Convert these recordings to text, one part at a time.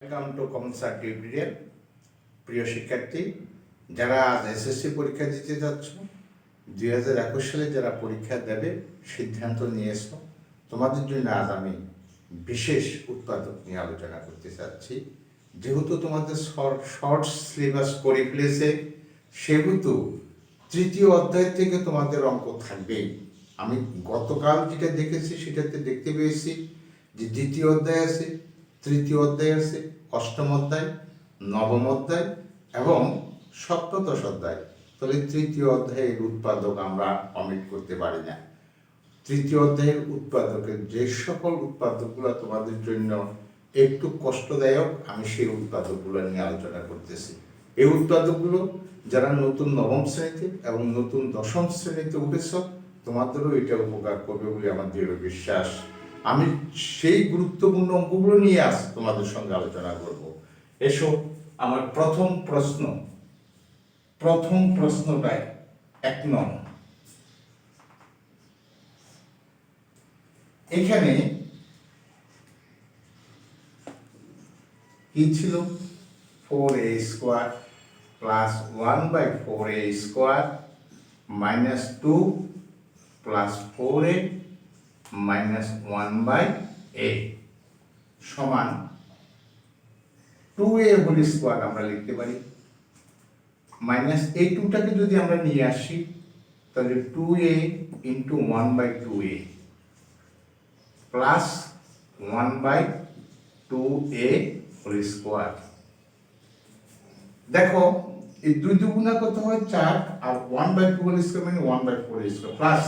Welcome to common certificate. প্রিয় শিক্ষার্থী, যারা আজ এসএসসি পরীক্ষা দিতে যাচ্ছ, 2021 সালে যারা পরীক্ষা দেবে সিদ্ধান্ত নিয়েছো, তোমাদের জন্য আজ আমি বিশেষ উৎপাদক নিয়ে আলোচনা করতে চাচ্ছি। যেহেতু তোমাদের শর্ট সিলেবাস করে ফেলেছে, সেহেতু তৃতীয় অধ্যায় থেকে তোমাদের অঙ্ক থাকবেই। আমি গতকাল যেটা দেখেছি সেটাতে দেখতে পেয়েছি যে দ্বিতীয় অধ্যায় আছে, তৃতীয় অধ্যায় আছে, অষ্টম অধ্যায়, নবম অধ্যায় এবং সপ্তদশ অধ্যায়। তাহলে তৃতীয় অধ্যায়ের উৎপাদক আমরা অমিট করতে পারি না। তৃতীয় অধ্যায়ের উৎপাদকের যে সকল উৎপাদকগুলো তোমাদের জন্য একটু কষ্টদায়ক, আমি সেই উৎপাদকগুলো নিয়ে আলোচনা করতেছি। এই উৎপাদকগুলো যারা নতুন নবম শ্রেণীতে এবং নতুন দশম শ্রেণীতে উঠেছ, তোমাদেরও এটা উপকার করবে বলে আমার দৃঢ় বিশ্বাস। আমি সেই গুরুত্বপূর্ণ অঙ্কগুলো নিয়ে আজ তোমাদের সঙ্গে আলোচনা করব। এসো, আমার প্রথম প্রশ্নটায় 1 নং। এখানে কি ছিল? 4a square plus 1/4a square minus 2 plus 4a minus 1/a সমান 2a হোল স্কোয়ার আমরা লিখতে পারি। মাইনাস এই 2টাকে যদি আমরা নিয়ে আসি তাহলে 2a into 1/2a plus 1/2a whole square. দেখো, এই 2 দুগুণা কত হয়? 4, আর 1/2 হোল স্কোয়ার মানে 1/4 স্কোয়ার প্লাস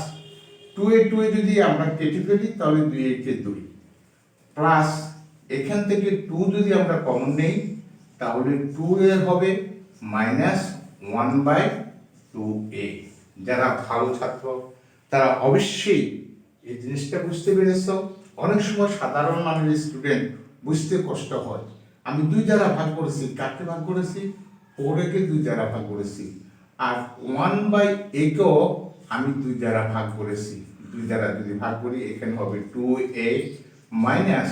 2a যদি আমরা কেটে ফেলি তাহলে 2a কে 2 প্লাস এখান থেকে 2 যদি আমরা কমন নেই তাহলে 2a হবে মাইনাস 1/2a। যারা ভালো ছাত্র তারা অবশ্যই এই জিনিসটা বুঝতে পেরেছ। অনেক সময় সাধারণ মানের স্টুডেন্ট বুঝতে কষ্ট হয়। আমি 2 দ্বারা ভাগ করেছি। কাকে ভাগ করেছি? 4a কে 2 দ্বারা ভাগ করেছি, আর 1/a কেও আমি 2 দ্বারা ভাগ করেছি। 2 দ্বারা যদি ভাগ করি এখানে হবে 2a মাইনাস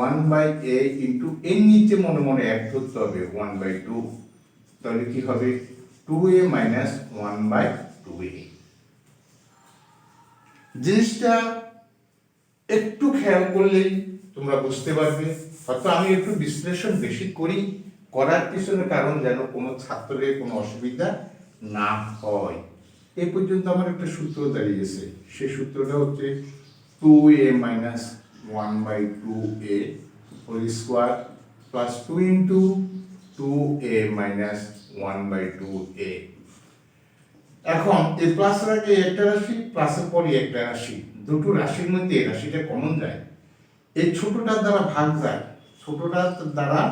1/a ইন্টু এর নিচে মনে মনে 1 ধরতে হবে 1/2, তাহলে কি হবে? 2a minus 1/2a। জিনিসটা একটু খেয়াল করলেই তোমরা বুঝতে পারবে। হয়তো আমি একটু বিশ্লেষণ বেশি করার পিছনে কারণ যেন কোনো ছাত্রের কোনো অসুবিধা না হয়। এই পর্যন্ত আমার একটা সূত্র দাঁড়িয়েছে। সেই সূত্রটা হচ্ছে 2a minus 1/2a whole square plus 2 into 2a minus 1/2a। এখন এই প্লাস রাখে একটা রাশি, প্লাসের পরই একটা রাশি, দুটো রাশির মধ্যে এই রাশিটা কমন যায়। এই ছোটটার দ্বারা ভাগ যায়, ছোটটার দ্বারা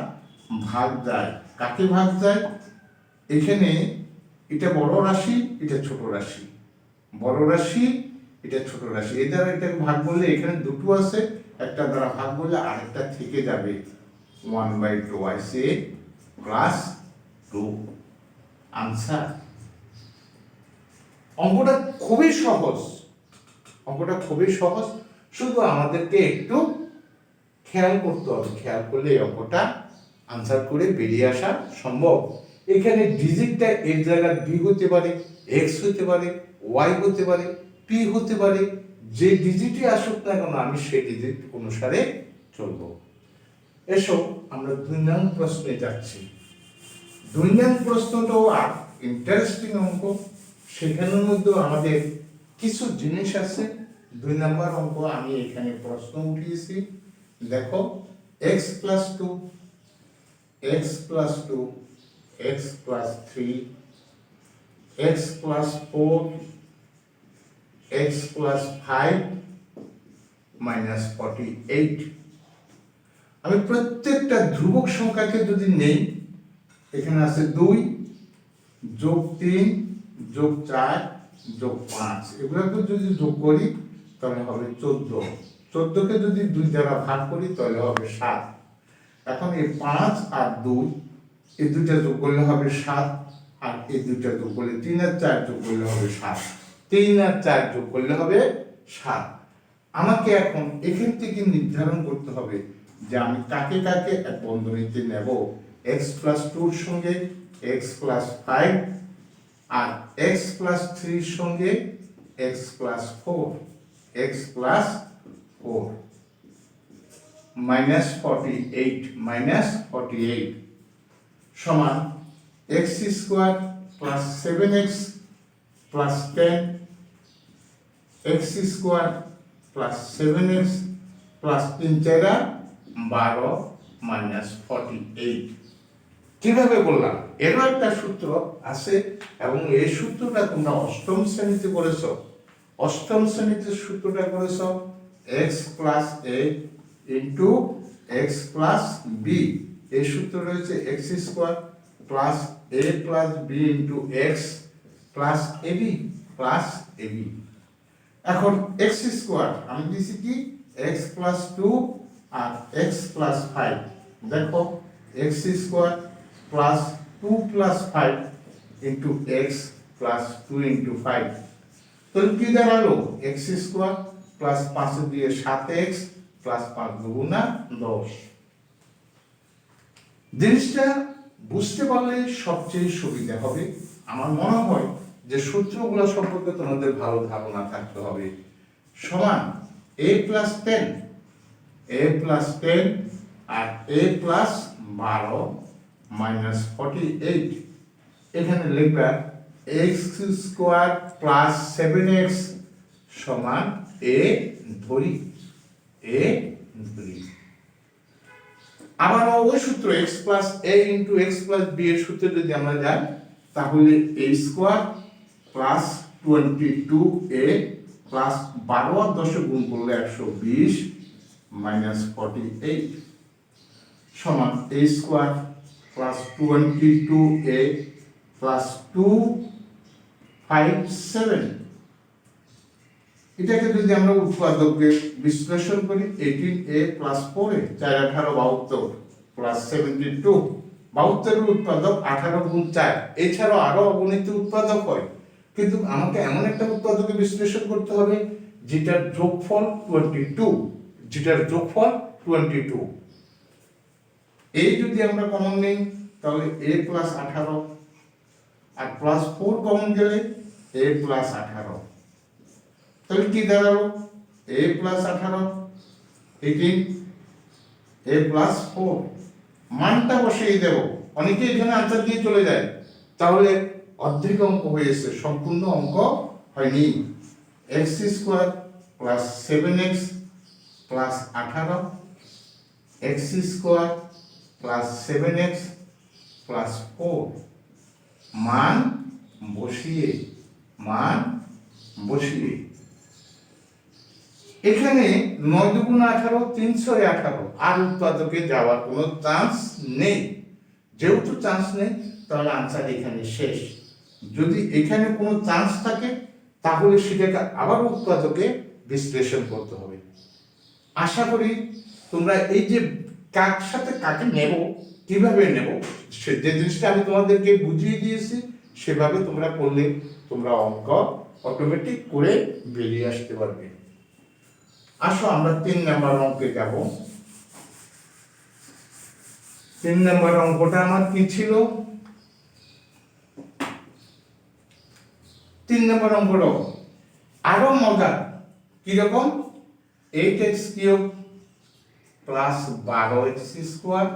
ভাগ যায়। কাকে ভাগ যায়? এখানে এটা বড় রাশি, এটা ছোট রাশি, বড় রাশি, এটা ছোট রাশি। এই দ্বারা এটাকে ভাগ করলে এখানে দুটো আছে, একটা দ্বারা ভাগ করলে আরেকটা থেকে যাবে 1/2 আসে প্লাস 2। আনসার। অঙ্কটা খুবই সহজ, শুধু আমাদেরকে একটু খেয়াল করতে হবে। খেয়াল করলে এই অঙ্কটা আনসার করে বেরিয়ে আসা সম্ভব। এখানে ডিজিটটা এর জায়গায় বি হতে পারে, এক্স হতে পারে, ওয়াই হতে পারে, পি হতে পারে। যে ডিজিটই আসুক না কেন আমি সেই ডিজিট অনুসারে চলব। এসো, আমরা 2 নং প্রশ্নে যাচ্ছি। 2 নং প্রশ্নটাও আর ইন্টারেস্টিং অঙ্ক। সেখানের মধ্যে আমাদের কিছু জিনিস আছে। 2 নম্বর অঙ্ক আমি এখানে প্রশ্ন উঠিয়েছি। দেখো, x plus 2, x plus 2, x plus 3, x plus 4, x plus 5 minus 48। আমি প্রত্যেকটা ধ্রুবক সংখ্যাকে যদি নেই, এখানে আছে 2 যোগ 3 যোগ 4 যোগ 5, এগুলোকে যদি যোগ করি তাহলে হবে 14। 14কে যদি 2 দ্বারা ভাগ করি তাহলে হবে 7। এখন এই 5 আর 2 এই দুইটা যোগ করলে হবে 7, আর এই দুইটা যোগ করলে 3 আর 4 যোগ করলে হবে 7। 3 আর 4 যোগ করলে হবে 7। আমাকে এখন এখান থেকে নির্ধারণ করতে হবে যে আমি কাকে কাকে এক বন্ধনীতে নেব, এক্স প্লাস টুর সঙ্গে এক্স প্লাস ফাইভ, আর এক্স প্লাস থ্রির সঙ্গে x plus four, x plus four -48 সমান x square plus 7x plus 10, x square plus 7x plus 3 12 -48। কিভাবে বললাম? এরও একটা সূত্র আছে এবং এই সূত্রটা তোমরা অষ্টম শ্রেণীতে করেছো। অষ্টম শ্রেণীতে সূত্রটা করেছো X plus A into X plus B. এই সূত্র রয়েছে X square plus A plus B into X plus AB plus AB. এখন এক্স স্কোয়ার আমি দিছি কি এক্স প্লাস টু আর এক্স প্লাস ফাইভ। দেখো X square plus two plus five into X plus two into five. তাহলে কি দাঁড়ালো? X square plus 5 দিয়ে 7x প্লাস 5 দুগুণা 10। জিনিসটা বুঝতে পারলে সবচেয়ে সুবিধা হবে। আমার মনে হয় যে সূত্রগুলো সম্পর্কে তোমাদের ভালো ধারণা থাকতে হবে। সমান a প্লাস 10, a প্লাস 10 আর a প্লাস 12 -48। এখানে লিখবা এক্স স্কোয়ার প্লাস 7x সমান a ধরি, a ধরি। আবার ওই সূত্র x plus a into X plus B এর সূত্রে যদি আমরা যাই তাহলে a square plus 22a plus 12 আর 10 গুণ করলে 120 -48 সমান a square plus 22a plus 257। এটাকে যদি আমরা উৎপাদকে বিশ্লেষণ করি 18a প্লাস 4a 4 18 72 প্লাস 72। 72 এর উৎপাদক 18 গুণ 4। এছাড়াও আরো অগণিত উৎপাদক হয়, কিন্তু আমাকে এমন একটা উৎপাদকে বিশ্লেষণ করতে হবে যেটার যোগফল 22, যেটার যোগফল 22। এই যদি আমরা কমন নেই তাহলে a প্লাস 18 আর প্লাস 4 কমন গেলে a প্লাস 18। তাহলে কি দাঁড়ালো? a plus 18 18 a plus 4। মানটা বসিয়ে দেব। অনেকে এখানে আনসার দিয়ে চলে যায়, তাহলে অর্ধেক অঙ্ক হয়েছে, সম্পূর্ণ অঙ্ক হয়নি। X square plus 7x plus 18, x square plus 7x plus 4। মান বসিয়ে এখানে 9 দুগুণ 18 318, আর উৎপাদকে যাওয়ার কোনো চান্স নেই। যেহেতু চান্স নেই তাহলে আনসার এখানে শেষ। যদি এখানে কোনো চান্স থাকে তাহলে সেটাকে আবার উৎপাদকে বিশ্লেষণ করতে হবে। আশা করি তোমরা এই যে কার সাথে কাকে নেব, কিভাবে নেব, যে জিনিসটা আমি তোমাদেরকে বুঝিয়ে দিয়েছি সেভাবে তোমরা করলে তোমরা অঙ্ক অটোমেটিক করে বেরিয়ে আসতে পারবে। আসো আমরা 3 নম্বর অঙ্কে যাব। 3 নম্বর অঙ্কটা আমার কি ছিল? 3 নম্বর অঙ্কটা আরো মজার। কিরকম? 8x cube plus 12x square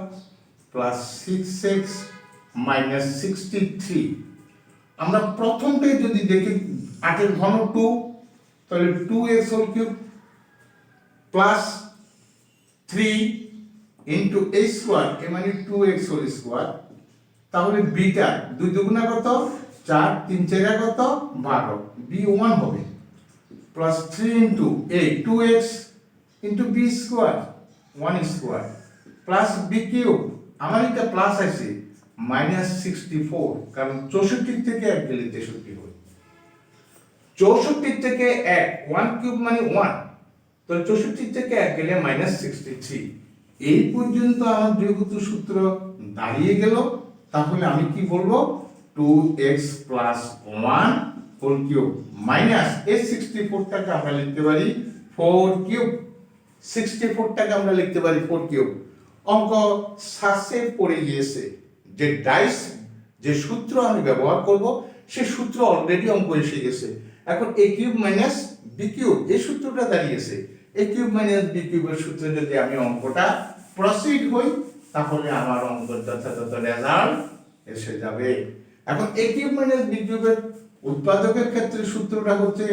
plus 6x minus 63। আমরা প্রথমটাই যদি দেখি 8 এর ঘন 2, তাহলে 2x whole cube plus 3 into a square, A মানে 2x হোল স্কোয়ার। তাহলে বিটা 2 দুগুণা কত 4, 3 4 কত 12, বি 1 হবে plus 3 into a 2x into B square 1 square plus B cube. আমার এটা প্লাস আছে মাইনাস 64, কারণ 64 থেকে 1 গেলে 63 হয়। 64 থেকে 1 1 কিউব মানে 1, তো 64 থেকে 1 গেলে মাইনাস 63। এই পর্যন্ত আমার যেহেতু সূত্র দাঁড়িয়ে গেল, তাহলে আমি কি বলবো 2x plus 1 whole cube minus এই 64টাকে আমরা লিখতে পারি 4 কিউব। 64টাকে আমরা লিখতে পারি 4 কিউব। অঙ্ক সাসে পড়ে গিয়েছে, যে ডাইস যে সূত্র আমি ব্যবহার করব সেই সূত্র অলরেডি অঙ্ক এসে গেছে। এখন a cube minus b cube এই সূত্রটা দাঁড়িয়েছে। a কিউব মাইনাস b কিউবের সূত্রে যদি আমি অঙ্কটা প্রসিড হই তাহলে আমার অঙ্কের যথাযথ রেজাল্ট এসে যাবে। এখন a কিউব মাইনাস b কিউবের উৎপাদকের ক্ষেত্রে সূত্রটা হচ্ছে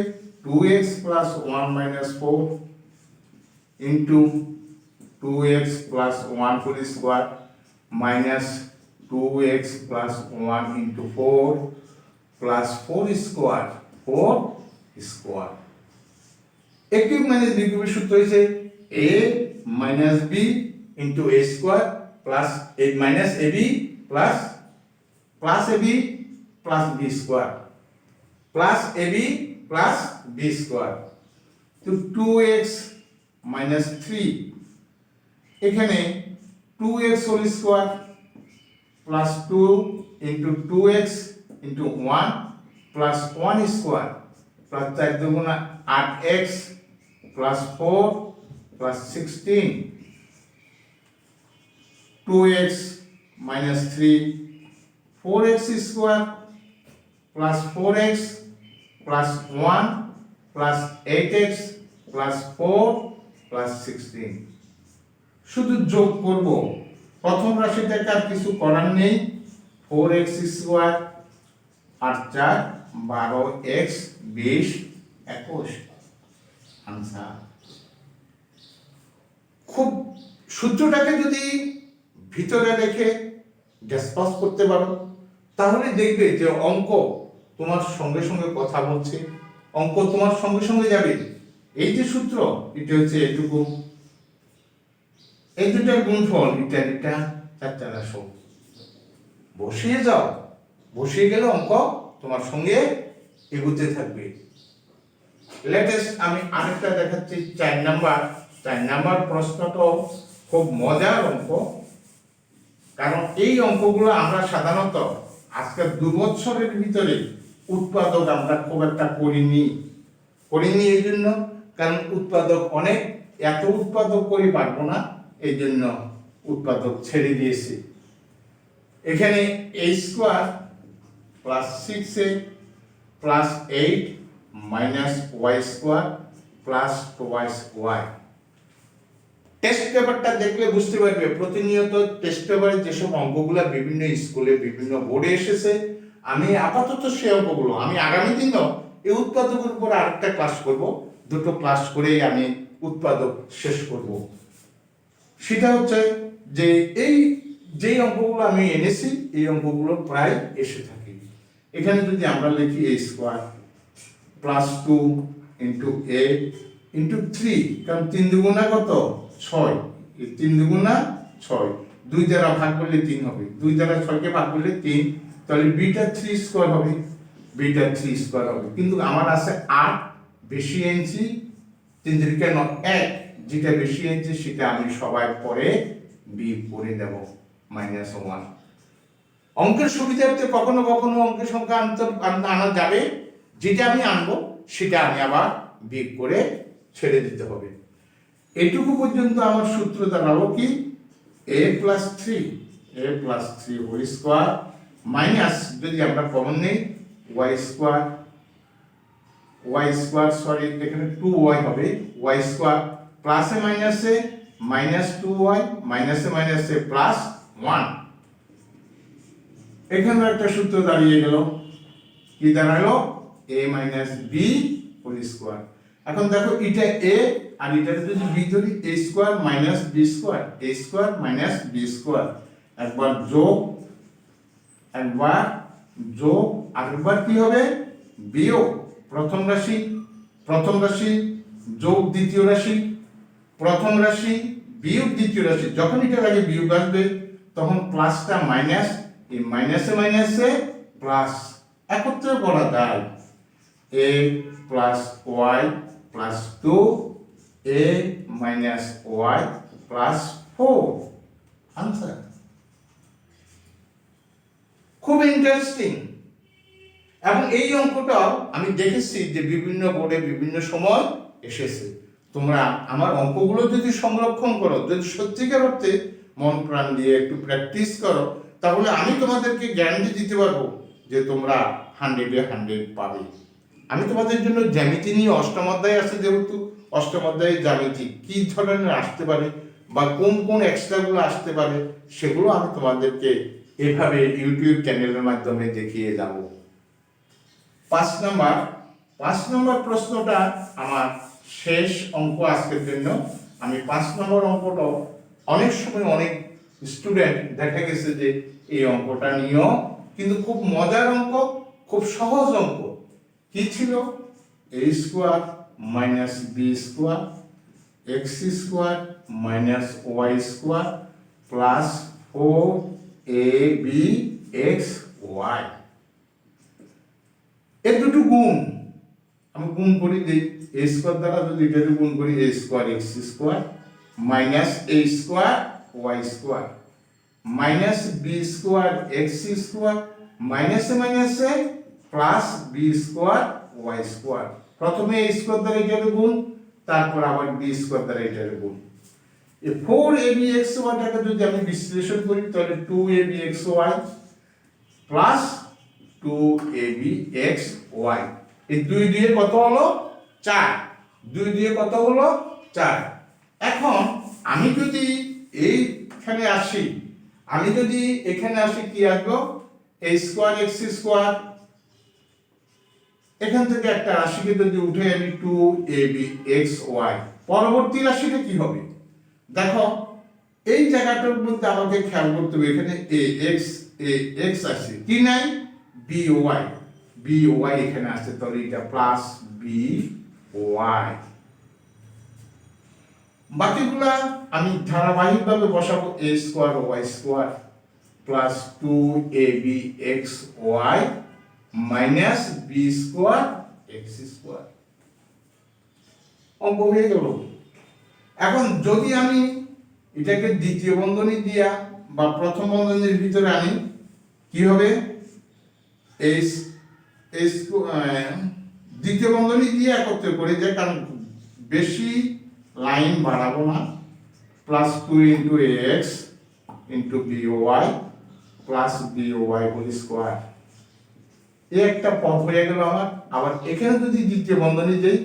2x plus 1 minus 4 into 2x plus 1 whole square minus 2x plus 1 into 4 plus 4 square 4 square। a cube minus b cube সূত্র হচ্ছে a minus b into a square plus a minus ab plus ab plus b square plus ab plus b square to 2x minus 3 এখানে 2x whole square plus 2 into 2x into 1 plus 1 square plus 4 দুগুণা 8x plus 4 plus 16 2x minus 3 4x square plus 4x plus 1 plus 8x plus 4 plus 16 শুধু যোগ করব। প্রথম রাশিটাকে আর কিছু করার নেই। 4x square 8 4 12x 20 21 answer. খুব সূত্রটাকে যদি ভিতরে রেখে ডিসকাস করতে পারো তাহলে দেখবে যে অঙ্ক তোমার সঙ্গে সঙ্গে কথা বলছে, অঙ্ক তোমার সঙ্গে সঙ্গে যাবে। এই যে সূত্র এটা হচ্ছে এটুকু, এই দুটার গুণফল এটা এটা 4 4 আসো বসিয়ে যাও, বসিয়ে গেলে অঙ্ক তোমার সঙ্গে এগোতে থাকবে। লেটেস্ট আমি আরেকটা দেখাচ্ছি 4 নাম্বার প্রশ্নটা খুব মজার অঙ্ক, কারণ এই অঙ্কগুলো আমরা সাধারণত আজকে 2 বছরের ভিতরে উৎপাদক আমরা খুব একটা করিনি এই জন্য, কারণ উৎপাদক অনেক, এত উৎপাদক করে পারবো না, এই জন্য উৎপাদক ছেড়ে দিয়েছি। এখানে a square plus 6a plus 8 minus y square plus 2y। Test পেপারটা দেখলে বুঝতে পারবে প্রতিনিয়ত টেস্ট পেপারে যেসব অঙ্কগুলো বিভিন্ন স্কুলে বিভিন্ন বোর্ডে এসেছে, আমি আপাতত সেই অঙ্কগুলো আমি আগামী দিনও এই উৎপাদকের উপর আরেকটা ক্লাস করব, দুটো ক্লাস করেই আমি উৎপাদক শেষ করব। সেটা হচ্ছে যে এই যেই অঙ্কগুলো আমি এনেছি এই অঙ্কগুলো প্রায় এসে থাকে। এখানে যদি আমরা লিখি a square plus 2 into a into 3, কারণ 3 দুগুণা কত 6, এই 3 দুগুণা 6, 2 দ্বারা ভাগ করলে 3 হবে, 2 দ্বারা 6 কে ভাগ করলে 3, তাহলে বিটা 3 স্কয়ার হবে, বিটা 3 স্কয়ার হবে। কিন্তু আমার আছে 8 বেশি এনছি, 3 3 1, যেটা বেশি এনছি সেটা আমি সবাই পরে বিয়োগ করে দেব -1। অঙ্কের সুবিধার্থে কখনো কখনো অঙ্কের সংখ্যা আনা যাবে, যেটা আমি আনবো সেটা আমি আবার বিয়োগ করে ছেড়ে দিতে হবে। এটুকু পর্যন্ত আমার সূত্র দাঁড়ালো কি a plus 3 whole square minus, যদি আমরা কমন নেই y স্কয়ার সরি এখানে 2y হবে, y স্কয়ার প্লাসে মাইনাসে মাইনাস 2y মাইনাসে মাইনাসে প্লাস 1। এখানে একটা সূত্র দাঁড়িয়ে গেল, কি দাঁড়ালো a minus b whole square. এখন দেখো এটা a আর এটা যদি b ধরি a square minus b square, a square minus b square, একবার যোগ আরেকবার কি হবে বিয়োগ। প্রথম রাশি যোগ দ্বিতীয় রাশি, প্রথম রাশি বিয়োগ দ্বিতীয় রাশি, যখন এটার আগে বিয়োগ আসবে তখন প্লাসটা মাইনাস, এই মাইনাসে মাইনাসে প্লাস একত্রে করা যায়। a plus y plus 2a minus y plus 4 answer. খুব ইন্টারেস্টিং, এবং এই অঙ্কটা আমি দেখেছি যে বিভিন্ন বোর্ডে বিভিন্ন সময় এসেছে। তোমরা আমার অঙ্কগুলো যদি সংরক্ষণ করো, যদি সত্যিকার অর্থে মন প্রাণ দিয়ে একটু প্র্যাকটিস করো, তাহলে আমি তোমাদেরকে গ্যারান্টি দিতে পারবো যে তোমরা 100-এ 100 পাবে। আমি তোমাদের জন্য জ্যামিতি নিয়ে অষ্টম অধ্যায় আছে, যেহেতু অষ্টম অধ্যায়ে জ্যামিতি কি ধরনের আসতে পারে বা কোন কোন এক্সট্রাগুলো আসতে পারে, সেগুলো আমি তোমাদেরকে এভাবে ইউটিউব চ্যানেলের মাধ্যমে দেখিয়ে যাব। 5 নম্বর প্রশ্নটা আমার শেষ অঙ্ক আজকের জন্য। আমি 5 নম্বর অঙ্কটা অনেক সময় অনেক স্টুডেন্ট দেখা গেছে যে এই অঙ্কটা নিয়েও কিন্তু খুব মজার অঙ্ক, খুব সহজ অঙ্ক। কি ছিল? a square minus B square X square minus Y square plus 4ab x y। এর দুটো গুণ আমি গুণ করি দিই। a স্কোয়ার দ্বারা যদি এটাকে গুণ করি, a square x square minus a square y square minus b square x square মাইনাসে মাইনাসে plus b square y square. প্রথমে a স্কোয়ার দ্বারা এটাকে গুণ, তারপর আবার b স্কোয়ার দ্বারা এটাকে গুণ। এই 4ab xy টাকে যদি আমি বিশ্লেষণ করি, তাহলে 2ab xy plus 2ab xy। এই 2 দিয়ে কত হলো? 4। 2 দিয়ে কত হলো? 4। এখন আমি যদি এইখানে আসি, কি আসবো? a স্কোয়ার x স্কোয়ার, এখান থেকে একটা রাশিকে যদি উঠে আনি 2ab xy, পরবর্তী রাশিটা কি হবে? দেখো এই জায়গাটার মধ্যে আমাকে খেয়াল করতে হবে, এখানে ax আছে, কি নাই? by এখানে আছে, তাহলে এটা প্লাস by। বাকিগুলা আমি ধারাবাহিকভাবে বসাবো, a square y square plus 2ab xy minus b square x square. অঙ্ক হয়ে গেল। এখন যদি আমি এটাকে দ্বিতীয় বন্ধনী দিয়া বা প্রথম বন্ধনীর ভিতরে আনি, কি হবে? দ্বিতীয় বন্ধনী দিয়ে একত্রে করে যায়, কারণ বেশি লাইন বাড়াবো না। Plus 2 into X into by plus by whole square. এই একটা পদ হয়ে গেল আমার। আবার এখানে যদি দ্বিতীয় বন্ধনী দেই,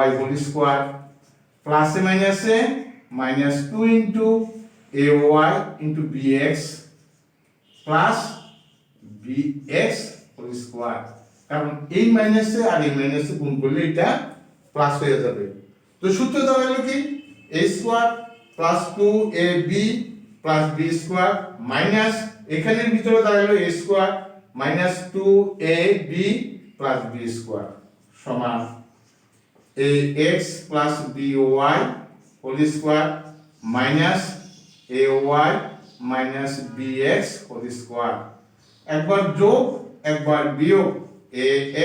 ay হোল স্কোয়ার প্লাসে মাইনাসে minus 2 into ay into bx plus bx whole square. কারণ এই মাইনাসে আর এই মাইনাসে গুণ করলে এটা প্লাস হয়ে যাবে। তো সূত্র দাঁড়ালো কি? a square plus 2ab plus b square minus এখানের ভিতরে দাঁড়ালো a square minus 2ab plus b square সমান ax plus by whole square minus ay minus bx whole square. একবার যোগ একবার বিয়োগ,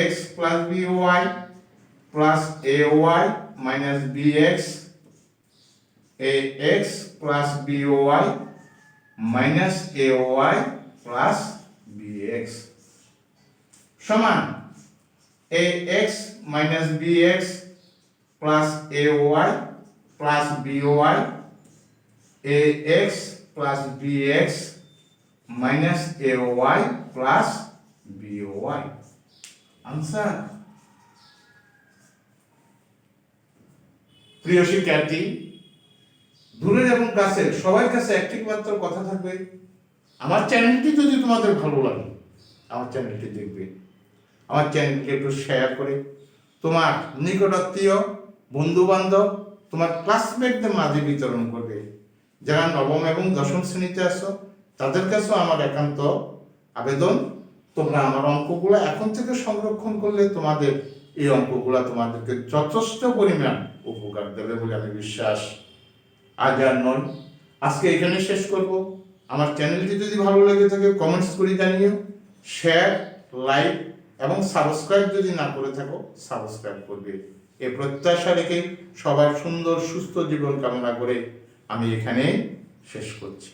ax plus by plus ay minus bx, ax plus by minus ay plus bx সমান ax minus bx plus ay plus by, ax plus bx minus ay plus by। Answer. প্রিয় শিক্ষার্থী, দূরের এবং কাছের সবার কাছে একটি মাত্র কথা থাকবে, আমার চ্যানেলটি যদি তোমাদের ভালো লাগে, আমার চ্যানেলটি দেখবে, আমার চ্যানেলকে একটু শেয়ার করে তোমার নিকটাত্মীয়, বন্ধু বান্ধব, তোমার ক্লাসমেটদের মাঝে বিতরণ করবে। যারা নবম এবং দশম শ্রেণীতে আছো তাদের কাছেও আমার একান্ত আবেদন, তোমরা আমার অঙ্কগুলো এখন থেকে সংরক্ষণ করলে তোমাদের এই অঙ্কগুলো তোমাদেরকে যথেষ্ট পরিমাণ উপকার দেবে বলে আমি বিশ্বাস। আজ আর নয়, আজকে এখানে শেষ করব। আমার চ্যানেলটি যদি ভালো লেগে থাকে কমেন্টস করে জানিও, শেয়ার, লাইক এবং সাবস্ক্রাইব যদি না করে থাকো সাবস্ক্রাইব করবে। এই প্রত্যাশা রেখে সবার সুন্দর সুস্থ জীবন কামনা করে আমি এখানে শেষ করছি।